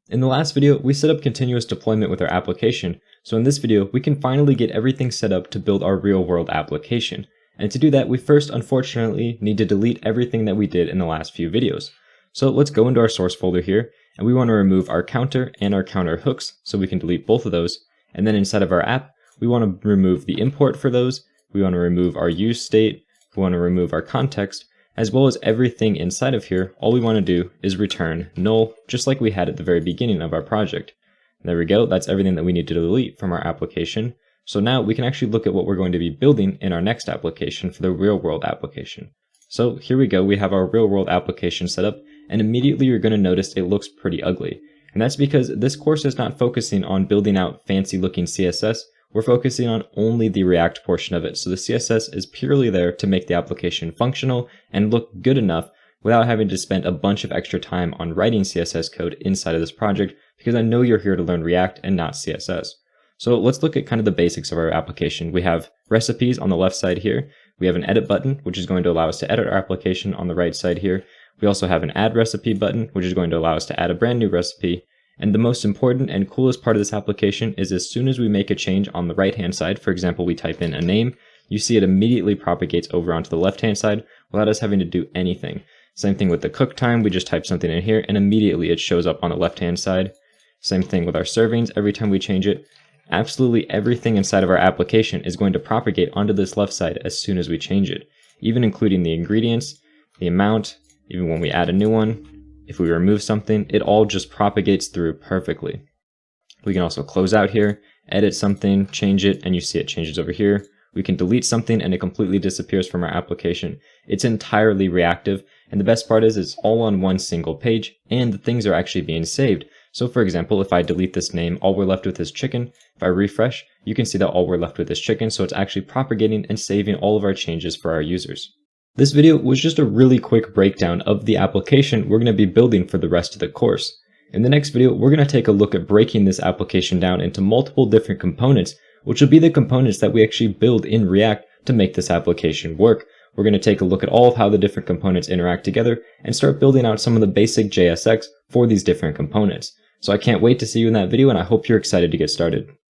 In the last video, we set up continuous deployment with our application, so in this video, we can finally get everything set up to build our real-world application. And to do that, we first, unfortunately, need to delete everything that we did in the last few videos. So let's go into our source folder here, and we want to remove our counter and our counter hooks, so we can delete both of those. And then inside of our app, we want to remove the import for those, we want to remove our use state, we want to remove our context, as well as everything inside of here. All we want to do is return null, just like we had at the very beginning of our project. There we go, that's everything that we need to delete from our application. So now we can actually look at what we're going to be building in our next application for the real world application. So here we go, we have our real world application set up, and immediately you're going to notice it looks pretty ugly. And that's because this course is not focusing on building out fancy looking CSS, we're focusing on only the React portion of it. So the CSS is purely there to make the application functional and look good enough without having to spend a bunch of extra time on writing CSS code inside of this project, because I know you're here to learn React and not CSS. So let's look at kind of the basics of our application. We have recipes on the left side here. We have an edit button, which is going to allow us to edit our application on the right side here. We also have an add recipe button, which is going to allow us to add a brand new recipe. And the most important and coolest part of this application is as soon as we make a change on the right-hand side, for example, we type in a name, you see it immediately propagates over onto the left-hand side without us having to do anything. Same thing with the cook time, we just type something in here and immediately it shows up on the left-hand side. Same thing with our servings, every time we change it, absolutely everything inside of our application is going to propagate onto this left side as soon as we change it, even including the ingredients, the amount, even when we add a new one. If we remove something, it all just propagates through perfectly. We can also close out here, edit something, change it, and you see it changes over here. We can delete something and it completely disappears from our application. It's entirely reactive, and the best part is it's all on one single page, and the things are actually being saved. So for example, if I delete this name, all we're left with is chicken. If I refresh, you can see that all we're left with is chicken, so it's actually propagating and saving all of our changes for our users. This video was just a really quick breakdown of the application we're going to be building for the rest of the course. In the next video, we're going to take a look at breaking this application down into multiple different components, which will be the components that we actually build in React to make this application work. We're going to take a look at all of how the different components interact together and start building out some of the basic JSX for these different components. So I can't wait to see you in that video, and I hope you're excited to get started.